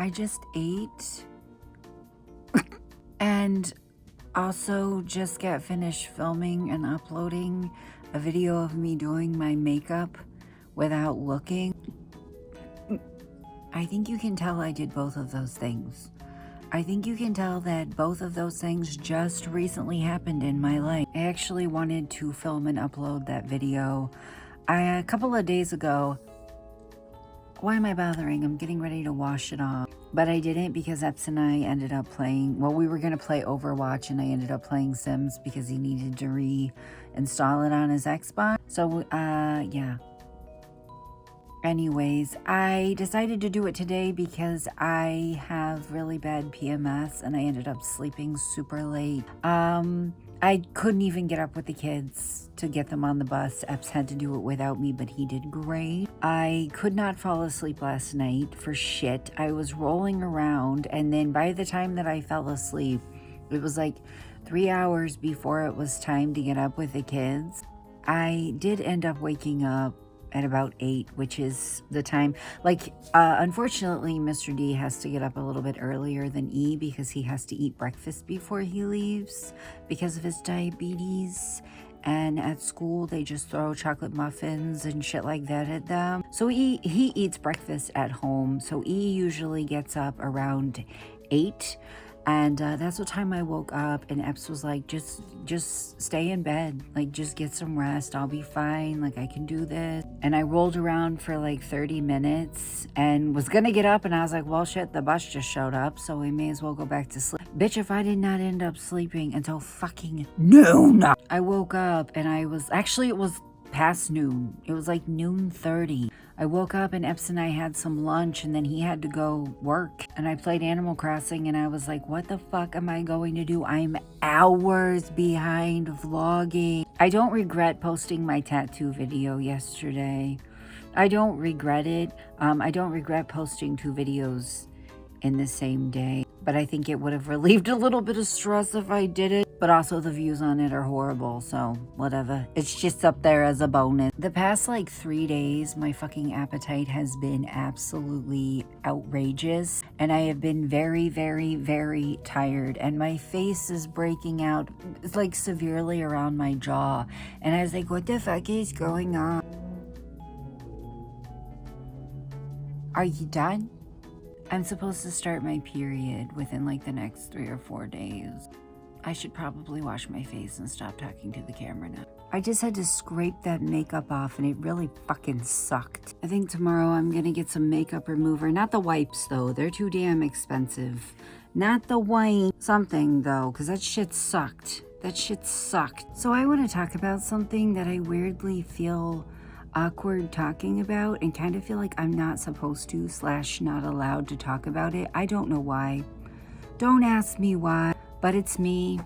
I just ate and also just got finished filming and uploading a video of me doing my makeup without looking. I think you can tell I did both of those things. I think you can tell that both of those things just recently happened in my life. I actually wanted to film and upload that video a couple of days ago. Why am I bothering? I'm getting ready to wash it off. But I didn't because Epps and I ended up playing, well, we were going to play Overwatch and I ended up playing Sims because he needed to reinstall it on his Xbox. So, yeah. Anyways, I decided to do it today because I have really bad PMS and I ended up sleeping super late. I couldn't even get up with the kids to get them on the bus. Epps had to do it without me, but he did great. I could not fall asleep last night for shit. I was rolling around, and then by the time that I fell asleep, it was like 3 hours before it was time to get up with the kids. I did end up waking up at about 8, which is the time. Unfortunately, Mr. D has to get up a little bit earlier than E because he has to eat breakfast before he leaves because of his diabetes. And at school, they just throw chocolate muffins and shit like that at them. So he eats breakfast at home. So E usually gets up around 8. And that's what time I woke up, and Epps was like, just stay in bed, like just get some rest, I'll be fine, like I can do this. And I rolled around for like 30 minutes and was gonna get up, and I was like, well shit, the bus just showed up, so we may as well go back to sleep. Bitch, if I did not end up sleeping until fucking noon. I woke up and it was past noon. It was like noon 30. I woke up and Epps and I had some lunch, and then he had to go work, and I played Animal Crossing, and I was like, what the fuck am I going to do? I'm hours behind vlogging. I don't regret posting my tattoo video yesterday. I don't regret it. I don't regret posting 2 videos in the same day, but I think it would have relieved a little bit of stress if I did it. But also the views on it are horrible, so whatever. It's just up there as a bonus. The past 3 days, my fucking appetite has been absolutely outrageous, and I have been very, very, very tired, and my face is breaking out. It's severely around my jaw, and I was like, what the fuck is going on? Are you done? I'm supposed to start my period within the next 3 or 4 days. I should probably wash my face and stop talking to the camera now. I just had to scrape that makeup off, and it really fucking sucked. I think tomorrow I'm gonna get some makeup remover. Not the wipes though, they're too damn expensive. Not the white something though, because that shit sucked. That shit sucked. So I want to talk about something that I weirdly feel awkward talking about, and kind of feel like I'm not supposed to / not allowed to talk about it. I don't know why. Don't ask me why. But it's me,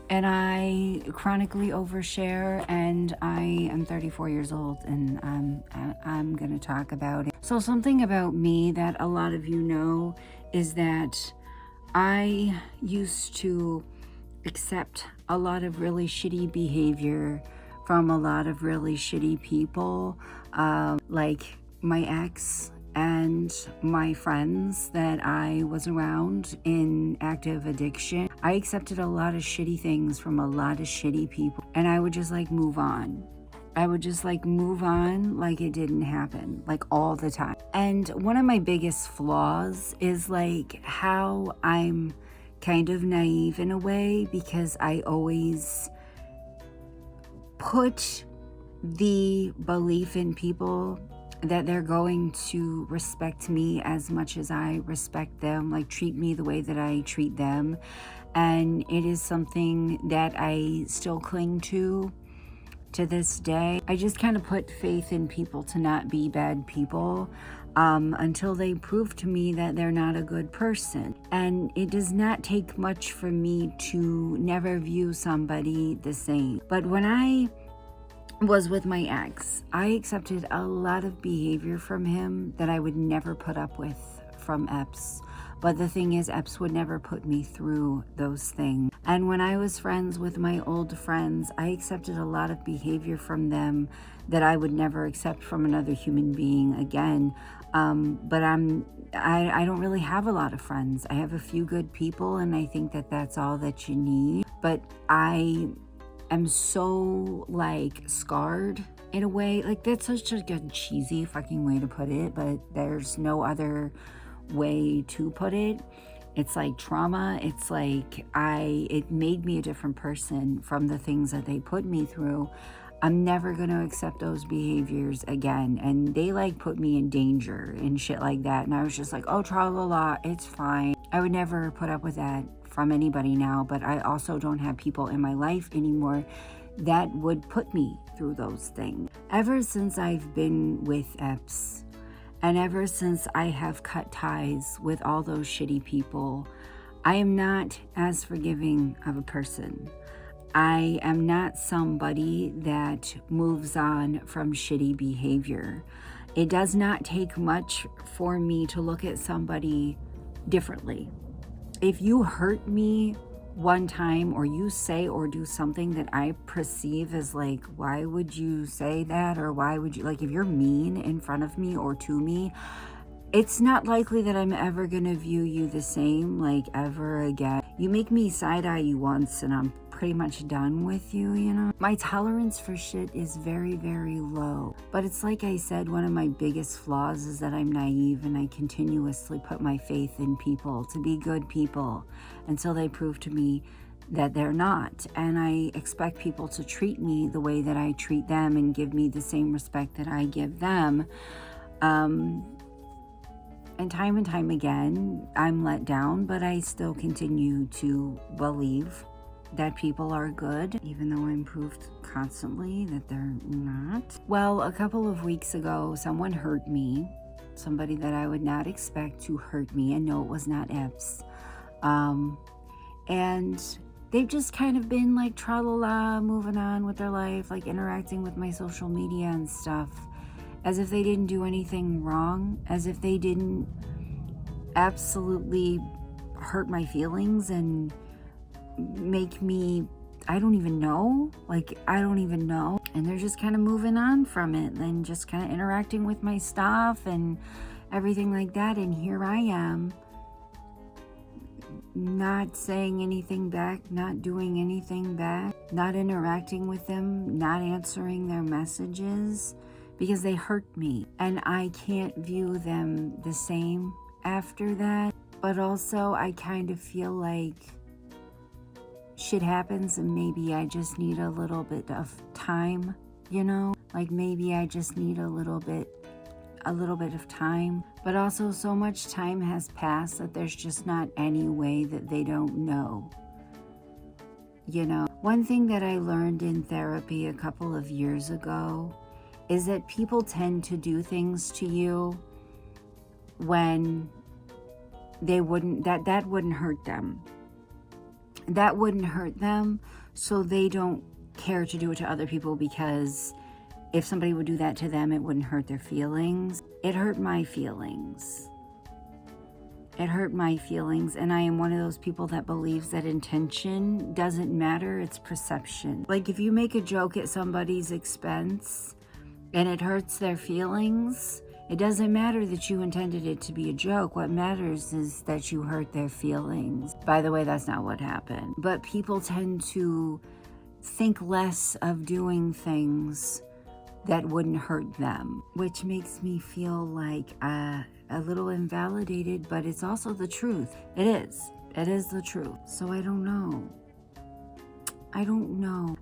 and I chronically overshare, and I am 34 years old, and I'm gonna talk about it. So something about me that a lot of you know is that I used to accept a lot of really shitty behavior from a lot of really shitty people, like my ex and my friends that I was around in active addiction. I accepted a lot of shitty things from a lot of shitty people, and I would just move on. I would just move on like it didn't happen, all the time. And one of my biggest flaws is how I'm kind of naive in a way, because I always put the belief in people that they're going to respect me as much as I respect them, treat me the way that I treat them. And it is something that I still cling to this day. I just kind of put faith in people to not be bad people until they prove to me that they're not a good person. And it does not take much for me to never view somebody the same. But when I was with my ex, I accepted a lot of behavior from him that I would never put up with from Epps. But the thing is, Epps would never put me through those things. And when I was friends with my old friends, I accepted a lot of behavior from them that I would never accept from another human being again. But I'm I don't really have a lot of friends. I have a few good people, and I think that that's all that you need. But I am so like scarred in a way. Like, that's such a good cheesy fucking way to put it, but there's no other way to put it. It's like trauma. It's like it made me a different person from the things that they put me through. I'm never going to accept those behaviors again. And they like put me in danger and shit like that. And I was just like, oh, tra la la, it's fine. I would never put up with that from anybody now. But I also don't have people in my life anymore that would put me through those things. Ever since I've been with Epps, and ever since I have cut ties with all those shitty people, I am not as forgiving of a person. I am not somebody that moves on from shitty behavior. It does not take much for me to look at somebody differently. If you hurt me one time, or you say or do something that I perceive as like, why would you say that? Or why would you, like, if you're mean in front of me or to me, it's not likely that I'm ever gonna view you the same, like, ever again. You make me side-eye you once and I'm pretty much done with you, you know? My tolerance for shit is very, very low. But it's like I said, one of my biggest flaws is that I'm naive, and I continuously put my faith in people to be good people until they prove to me that they're not. And I expect people to treat me the way that I treat them and give me the same respect that I give them. And time again, I'm let down, but I still continue to believe that people are good, even though I'm proved constantly that they're not. Well, a couple of weeks ago, someone hurt me, somebody that I would not expect to hurt me, and no, it was not Epps. And they've just kind of been like tra-la-la, moving on with their life, like interacting with my social media and stuff, as if they didn't do anything wrong, as if they didn't absolutely hurt my feelings and make me, I don't even know. And they're just kind of moving on from it and just kind of interacting with my stuff and everything like that. And here I am, not saying anything back, not doing anything back, not interacting with them, not answering their messages because they hurt me. And I can't view them the same after that. But also, I kind of feel like shit happens and maybe I just need a little bit of time, you know? Like, maybe I just need a little bit of time. But also, so much time has passed that there's just not any way that they don't know. You know, one thing that I learned in therapy a couple of years ago is that people tend to do things to you when they wouldn't, that wouldn't hurt them. That wouldn't hurt them, so they don't care to do it to other people, because if somebody would do that to them, it wouldn't hurt their feelings. It hurt my feelings. It hurt my feelings, and I am one of those people that believes that intention doesn't matter, it's perception. Like, if you make a joke at somebody's expense and it hurts their feelings, it doesn't matter that you intended it to be a joke. What matters is that you hurt their feelings. By the way, that's not what happened. But people tend to think less of doing things that wouldn't hurt them, which makes me feel like a little invalidated, but it's also the truth. It is the truth. So I don't know.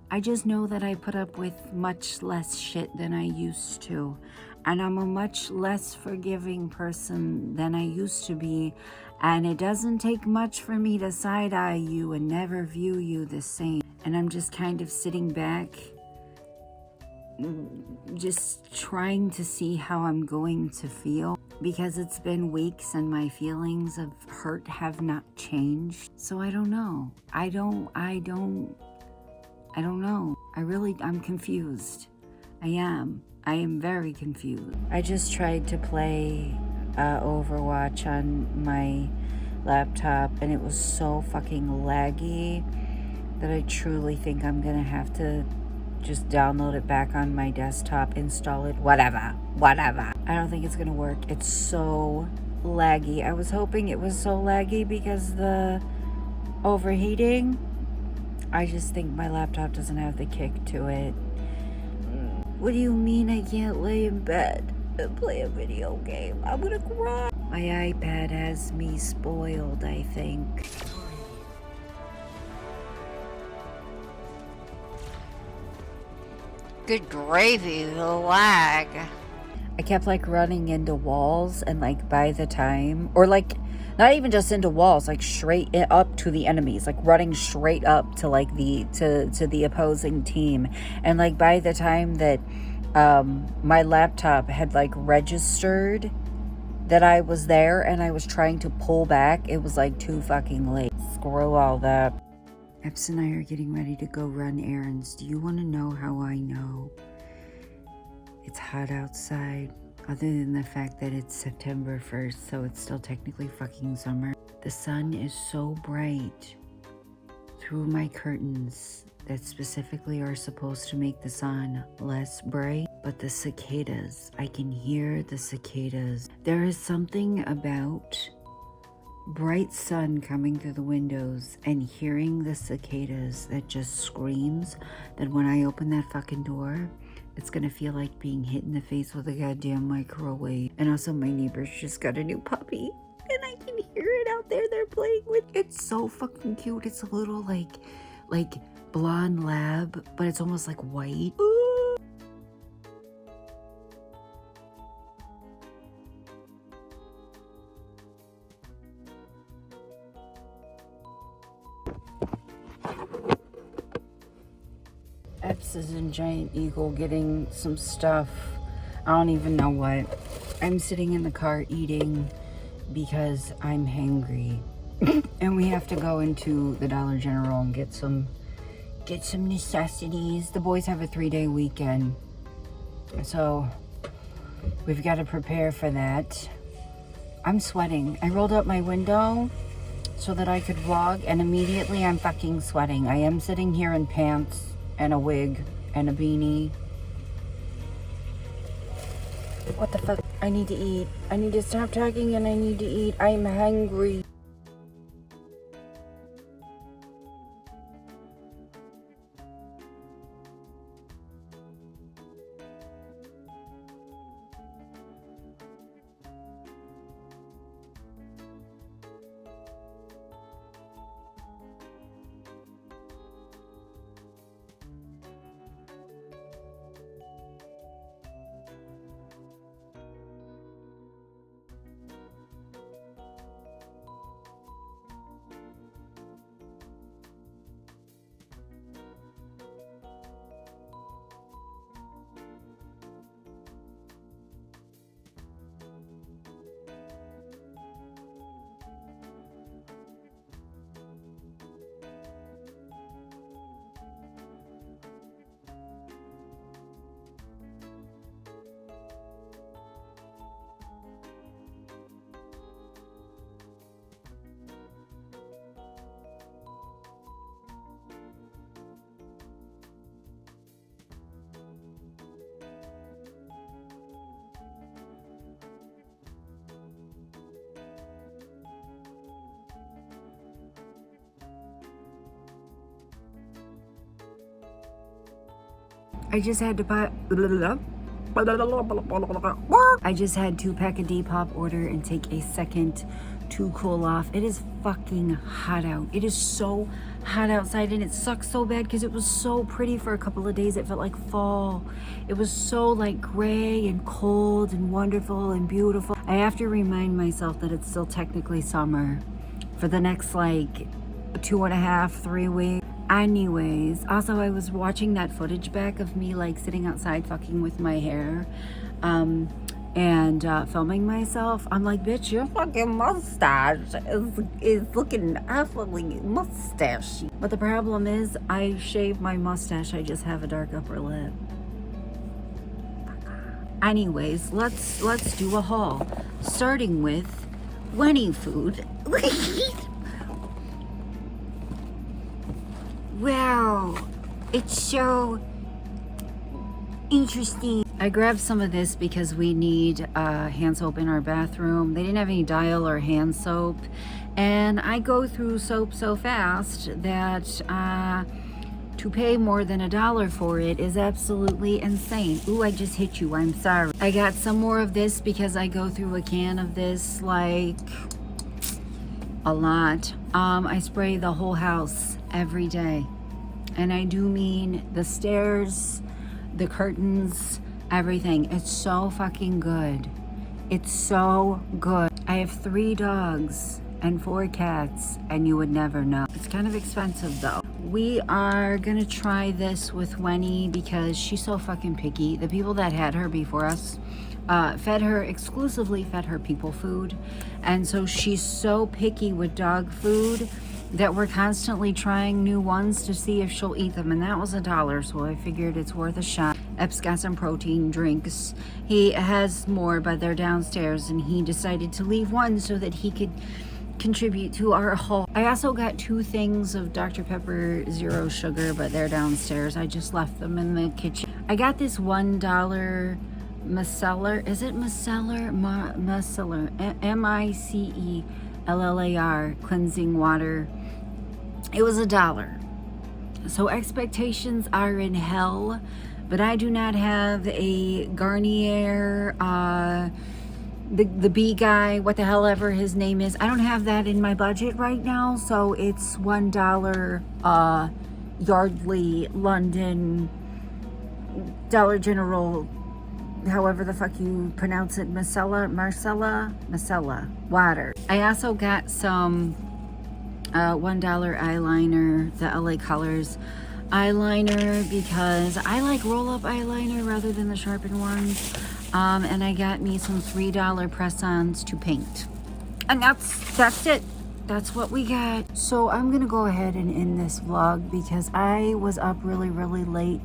I just know that I put up with much less shit than I used to. And I'm a much less forgiving person than I used to be. And it doesn't take much for me to side-eye you and never view you the same. And I'm just kind of sitting back, just trying to see how I'm going to feel. Because it's been weeks and my feelings of hurt have not changed. So I don't know. I don't know. I'm confused. I am very confused. I just tried to play Overwatch on my laptop and it was so fucking laggy that I truly think I'm gonna have to just download it back on my desktop, install it, whatever. I don't think it's gonna work. It's so laggy. I was hoping it was so laggy because the overheating. I just think my laptop doesn't have the kick to it. What do you mean I can't lay in bed and play a video game? I'm gonna cry. My iPad has me spoiled, I think. Good gravy, the lag. I kept like running into walls, and like by the time, or like not even just into walls, like straight up to the enemies, like running straight up to like to the opposing team. And like by the time that my laptop had like registered that I was there and I was trying to pull back, it was like too fucking late. Screw all that. Epps and I are getting ready to go run errands. Do you want to know how I know it's hot outside? Other than the fact that it's September 1st, so it's still technically fucking summer. The sun is so bright through my curtains that specifically are supposed to make the sun less bright. But the cicadas, I can hear the cicadas. There is something about bright sun coming through the windows and hearing the cicadas that just screams that when I open that fucking door, it's gonna feel like being hit in the face with a goddamn microwave. And also my neighbors just got a new puppy and I can hear it out there. They're playing with it. It's so fucking cute. It's a little like blonde lab, but it's almost like white. Ooh. Epps is in Giant Eagle getting some stuff. I don't even know what. I'm sitting in the car eating because I'm hangry. And we have to go into the Dollar General and get some necessities. The boys have a 3-day weekend, so we've got to prepare for that. I'm sweating. I rolled up my window so that I could vlog, and immediately I'm fucking sweating. I am sitting here in pants and a wig and a beanie. What the fuck? I need to eat. I need to stop talking and I need to eat. I'm hungry. I just had to buy. I just had to pack a Depop order and take a second to cool off. It is fucking hot out. It is so hot outside, and it sucks so bad because it was so pretty for a couple of days. It felt like fall. It was so like gray and cold and wonderful and beautiful. I have to remind myself that it's still technically summer for the next like 2.5, 3 weeks. Anyways, also I was watching that footage back of me like sitting outside fucking with my hair and filming myself. I'm like, bitch, your fucking mustache is looking awfully mustachy. But the problem is I shave my mustache. I just have a dark upper lip. Anyways, let's do a haul, starting with Wenny food. Wow, it's so interesting. I grabbed some of this because we need hand soap in our bathroom. They didn't have any Dial or hand soap. And I go through soap so fast that to pay more than $1 for it is absolutely insane. Ooh, I just hit you. I'm sorry. I got some more of this because I go through a can of this like a lot. I spray the whole house every day. And I do mean the stairs, the curtains, everything. It's so fucking good. It's so good. I have 3 dogs and 4 cats, and you would never know. It's kind of expensive though. We are gonna try this with Winnie because she's so fucking picky. The people that had her before us exclusively fed her people food, and so she's so picky with dog food that we're constantly trying new ones to see if she'll eat them, and that was $1, so I figured it's worth a shot. Ep's got some protein drinks. He has more, but they're downstairs, and he decided to leave one so that he could contribute to our haul. I also got 2 things of Dr. Pepper Zero Sugar, but they're downstairs. I just left them in the kitchen. I got this $1 micellar. Is it micellar? Micellar. MICELLAR cleansing water. It was $1. So expectations are in hell, but I do not have a Garnier, the bee guy, what the hell ever his name is. I don't have that in my budget right now, so it's $1 Yardley, London, Dollar General, however the fuck you pronounce it, Marcella water. I also got some $1 eyeliner, the LA Colors eyeliner, because I like roll-up eyeliner rather than the sharpened ones. And I got me some $3 press-ons to paint. And that's it. That's what we got. So I'm gonna go ahead and end this vlog because I was up really, really late,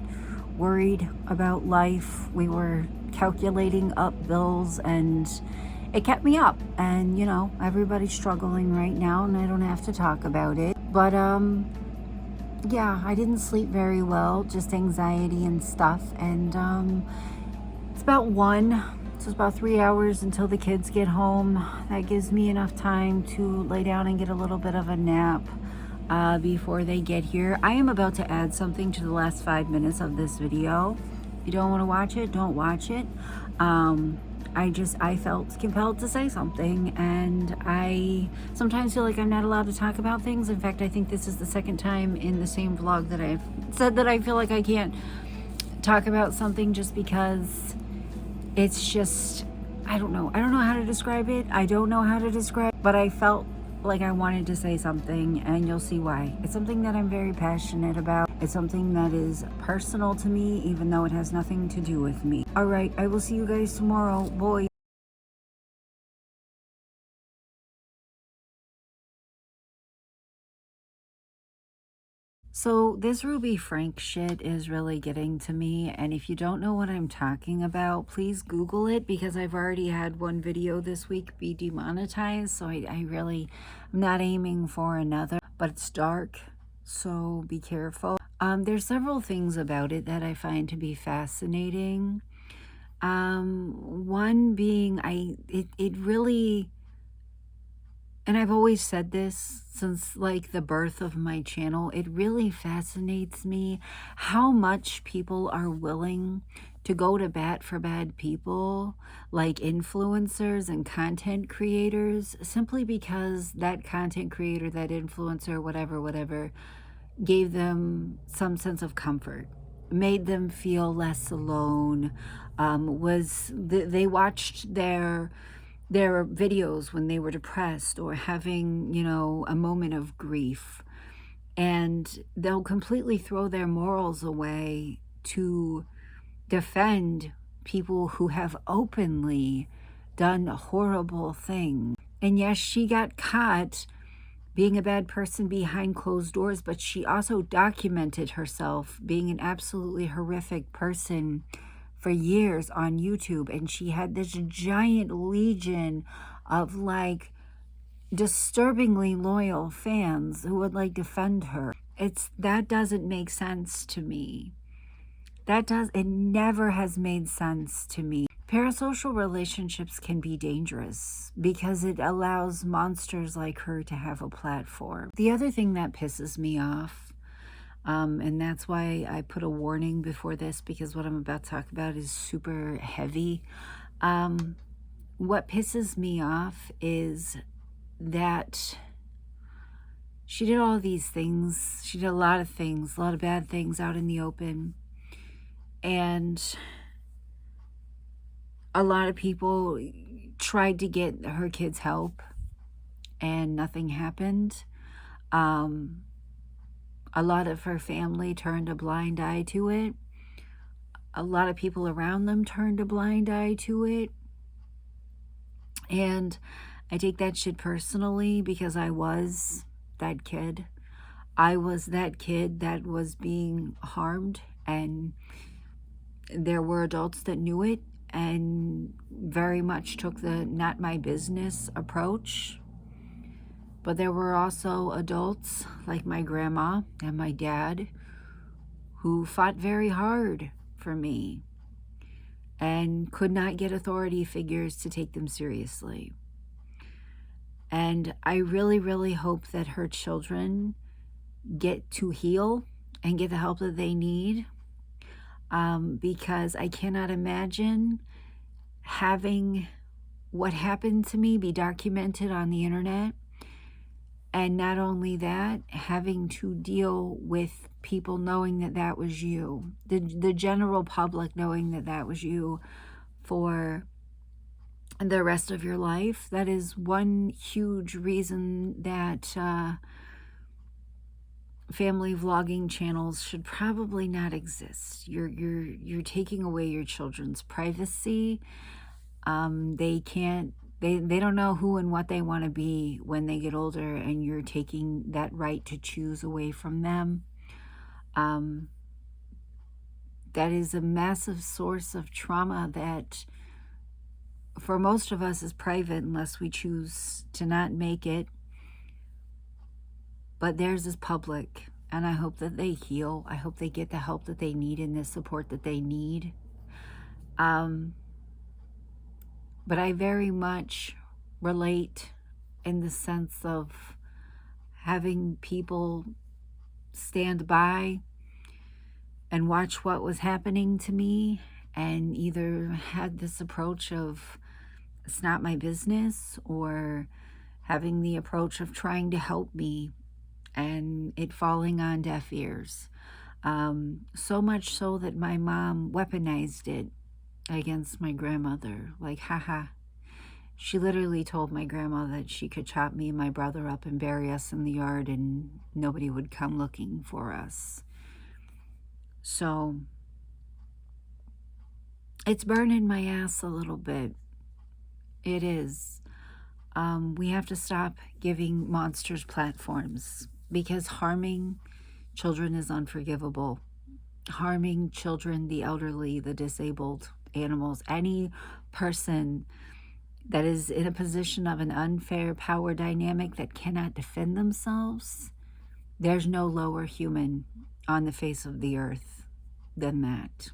worried about life. We were calculating up bills and it kept me up. And you know, everybody's struggling right now and I don't have to talk about it. But yeah, I didn't sleep very well, just anxiety and stuff. And it's about 1, so it's about 3 hours until the kids get home. That gives me enough time to lay down and get a little bit of a nap before they get here. I am about to add something to the last 5 minutes of this video. If you don't want to watch it, don't watch it. I felt compelled to say something, and I sometimes feel like I'm not allowed to talk about things. In fact, I think this is the 2nd time in the same vlog that I've said that I feel like I can't talk about something just because it's just, I don't know how to describe it. But I felt like I wanted to say something, and you'll see why. It's something that I'm very passionate about. It's something that is personal to me, even though it has nothing to do with me. All right, I will see you guys tomorrow. Boy. So this Ruby Frank shit is really getting to me, and if you don't know what I'm talking about, please Google it, because I've already had one video this week be demonetized, so I'm not aiming for another, but it's dark, so be careful. There's several things about it that I find to be fascinating. One being, it really, and I've always said this since like the birth of my channel, it really fascinates me how much people are willing to go to bat for bad people, like influencers and content creators, simply because that content creator, that influencer, whatever, gave them some sense of comfort, made them feel less alone, they watched their videos when they were depressed or having, you know, a moment of grief, and they'll completely throw their morals away to defend people who have openly done horrible things. And yes, she got caught being a bad person behind closed doors, but she also documented herself being an absolutely horrific person for years on YouTube, and she had this giant legion of like disturbingly loyal fans who would like defend her. That doesn't make sense to me. It never has made sense to me. Parasocial relationships can be dangerous because it allows monsters like her to have a platform. The other thing that pisses me off, and that's why I put a warning before this, because what I'm about to talk about is super heavy. What pisses me off is that she did all these things. She did a lot of things, a lot of bad things out in the open. And a lot of people tried to get her kids help and nothing happened. A lot of her family turned a blind eye to it. A lot of people around them turned a blind eye to it. And I take that shit personally because I was that kid. I was that kid that was being harmed, and there were adults that knew it and very much took the not my business approach. But there were also adults like my grandma and my dad who fought very hard for me and could not get authority figures to take them seriously. And I really, really hope that her children get to heal and get the help that they need, because I cannot imagine having what happened to me be documented on the internet. And not only that, having to deal with people knowing that that was you, the general public knowing that that was you for the rest of your life. That is one huge reason that family vlogging channels should probably not exist. You're taking away your children's privacy. They don't know who and what they want to be when they get older, and you're taking that right to choose away from them. That is a massive source of trauma that for most of us is private unless we choose to not make it. But theirs is public, and I hope that they heal. I hope they get the help that they need and the support that they need. But I very much relate in the sense of having people stand by and watch what was happening to me, and either had this approach of it's not my business, or having the approach of trying to help me and it falling on deaf ears. So much so that my mom weaponized it against my grandmother. Like, haha. She literally told my grandma that she could chop me and my brother up and bury us in the yard and nobody would come looking for us. So it's burning my ass a little bit. It is. We have to stop giving monsters platforms, because harming children is unforgivable. Harming children, the elderly, the disabled, animals, any person that is in a position of an unfair power dynamic that cannot defend themselves, there's no lower human on the face of the earth than that.